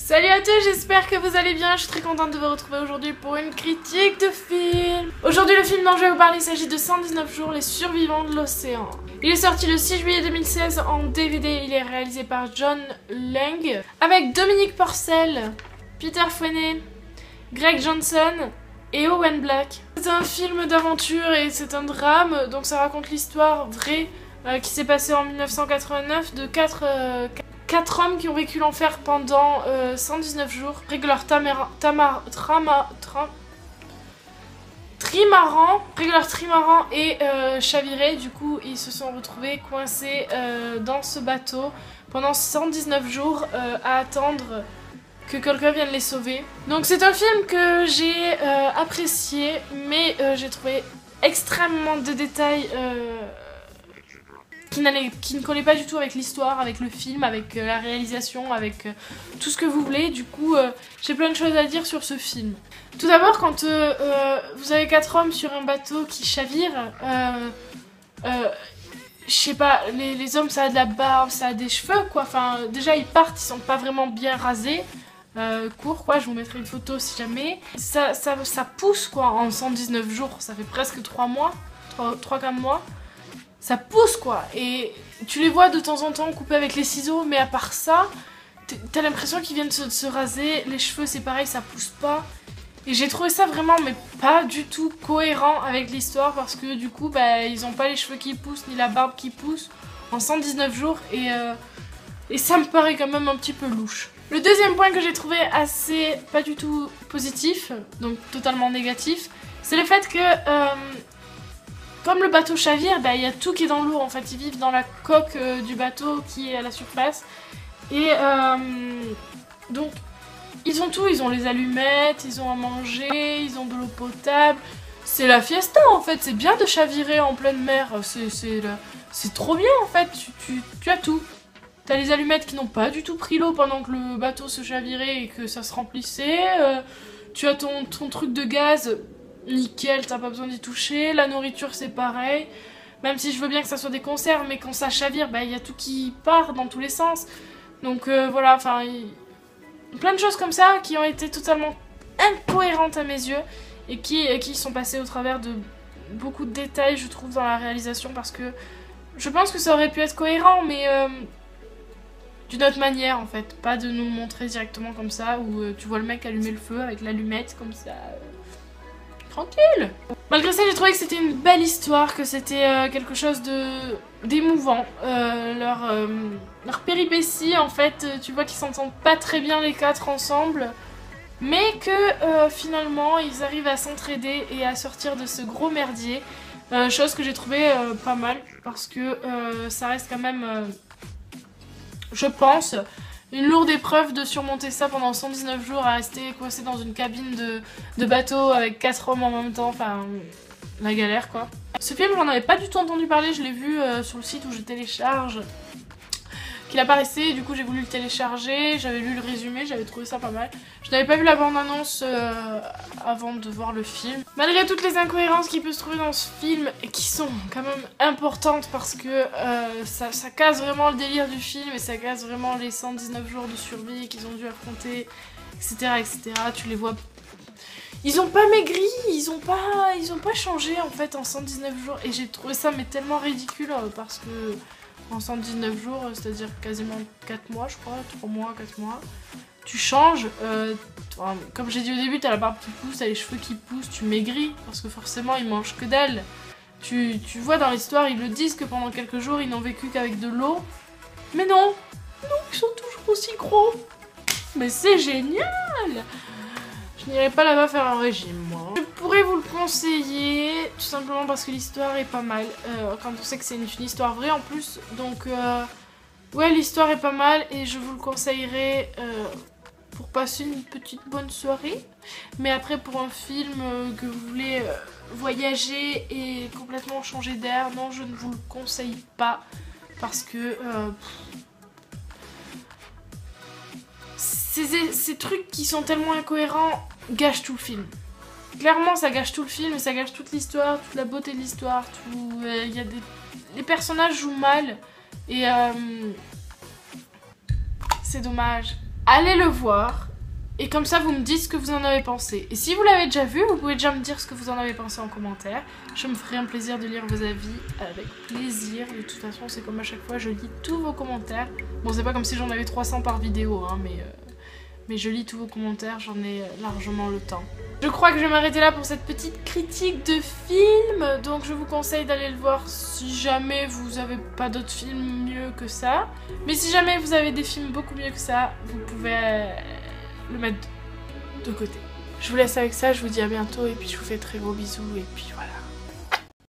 Salut à tous, j'espère que vous allez bien. Je suis très contente de vous retrouver aujourd'hui pour une critique de film. Aujourd'hui, le film dont je vais vous parler, il s'agit de 119 jours, les survivants de l'océan. Il est sorti le 6 juillet 2016 en DVD. Il est réalisé par John Lang avec Dominique Purcell, Peter Fenner, Greg Johnson et Owen Black. C'est un film d'aventure et c'est un drame, donc ça raconte l'histoire vraie qui s'est passée en 1989 de quatre hommes qui ont vécu l'enfer pendant 119 jours. Après que leur trimaran est chaviré, du coup ils se sont retrouvés coincés dans ce bateau pendant 119 jours à attendre que quelqu'un vienne les sauver. Donc c'est un film que j'ai apprécié, mais j'ai trouvé extrêmement de détails qui ne collaient pas du tout avec l'histoire, avec le film, avec la réalisation, avec tout ce que vous voulez. Du coup, j'ai plein de choses à dire sur ce film. Tout d'abord, quand vous avez 4 hommes sur un bateau qui chavire, je sais pas, les hommes ça a de la barbe, ça a des cheveux quoi. Enfin, déjà ils partent, ils sont pas vraiment bien rasés. Court quoi, je vous mettrai une photo si jamais. Ça pousse quoi en 119 jours, ça fait presque 3 mois, 3-4 mois. Ça pousse quoi, et tu les vois de temps en temps couper avec les ciseaux, mais à part ça, t'as l'impression qu'ils viennent de se raser, les cheveux c'est pareil, ça pousse pas. Et j'ai trouvé ça vraiment, mais pas du tout cohérent avec l'histoire, parce que du coup, bah, ils ont pas les cheveux qui poussent, ni la barbe qui pousse, en 119 jours, et ça me paraît quand même un petit peu louche. Le deuxième point que j'ai trouvé assez pas du tout positif, donc totalement négatif, c'est le fait que comme le bateau chavire, bah, y a tout qui est dans l'eau en fait, ils vivent dans la coque du bateau qui est à la surface. Et donc ils ont tout, ils ont les allumettes, ils ont à manger, ils ont de l'eau potable. C'est la fiesta en fait, c'est bien de chavirer en pleine mer, c'est trop bien en fait, tu as tout. T'as les allumettes qui n'ont pas du tout pris l'eau pendant que le bateau se chavirait et que ça se remplissait. Tu as ton truc de gaz. Nickel, t'as pas besoin d'y toucher. La nourriture c'est pareil. Même si je veux bien que ça soit des conserves, mais quand ça chavire, bah y a tout qui part dans tous les sens. Donc voilà, enfin, plein de choses comme ça qui ont été totalement incohérentes à mes yeux et qui sont passées au travers de beaucoup de détails, je trouve, dans la réalisation, parce que je pense que ça aurait pu être cohérent, mais d'une autre manière en fait, pas de nous montrer directement comme ça où tu vois le mec allumer le feu avec l'allumette comme ça. Tranquille. Malgré ça, j'ai trouvé que c'était une belle histoire, que c'était quelque chose d'émouvant. Leur péripétie, en fait, tu vois qu'ils s'entendent pas très bien les 4 ensemble, mais que finalement, ils arrivent à s'entraider et à sortir de ce gros merdier. Chose que j'ai trouvé pas mal, parce que ça reste quand même, je pense, une lourde épreuve de surmonter ça pendant 119 jours, à rester coincé dans une cabine de bateau avec 4 hommes en même temps, enfin la galère quoi. Ce film, j'en avais pas du tout entendu parler, je l'ai vu sur le site où je télécharge, qu'il apparaissait, du coup j'ai voulu le télécharger, j'avais lu le résumé, j'avais trouvé ça pas mal. Je n'avais pas vu la bande-annonce avant de voir le film. Malgré toutes les incohérences qui peuvent se trouver dans ce film, et qui sont quand même importantes parce que ça casse vraiment le délire du film et ça casse vraiment les 119 jours de survie qu'ils ont dû affronter, etc. etc. Tu les vois... Ils ont pas maigri, ils ont pas changé en fait en 119 jours, et j'ai trouvé ça mais tellement ridicule parce que en 119 jours, c'est-à-dire quasiment 4 mois je crois, 3 mois, 4 mois, tu changes, comme j'ai dit au début, t'as la barbe qui pousse, t'as les cheveux qui poussent, tu maigris, parce que forcément ils mangent que d'elle. Tu vois dans l'histoire, ils le disent que pendant quelques jours ils n'ont vécu qu'avec de l'eau, mais non, ils sont toujours aussi gros. Mais c'est génial! Je n'irai pas là-bas faire un régime, moi. Je pourrais vous le conseiller, tout simplement parce que l'histoire est pas mal. Quand on sait que c'est une histoire vraie en plus. Donc, ouais, l'histoire est pas mal et je vous le conseillerais pour passer une petite bonne soirée. Mais après, pour un film que vous voulez voyager et complètement changer d'air, non, je ne vous le conseille pas. Parce que... ces trucs qui sont tellement incohérents gâchent tout le film. Clairement ça gâche tout le film, ça gâche toute l'histoire, toute la beauté de l'histoire, les personnages jouent mal et c'est dommage. allez le voir. Et comme ça, vous me dites ce que vous en avez pensé. Et si vous l'avez déjà vu, vous pouvez déjà me dire ce que vous en avez pensé en commentaire. Je me ferai un plaisir de lire vos avis avec plaisir. De toute façon, c'est comme à chaque fois, je lis tous vos commentaires. Bon, c'est pas comme si j'en avais 300 par vidéo, hein, mais je lis tous vos commentaires, j'en ai largement le temps. Je crois que je vais m'arrêter là pour cette petite critique de film. Donc je vous conseille d'aller le voir si jamais vous n'avez pas d'autres films mieux que ça. Mais si jamais vous avez des films beaucoup mieux que ça, vous pouvez le mettre de côté. Je vous laisse avec ça, je vous dis à bientôt et puis je vous fais très gros bisous et puis voilà.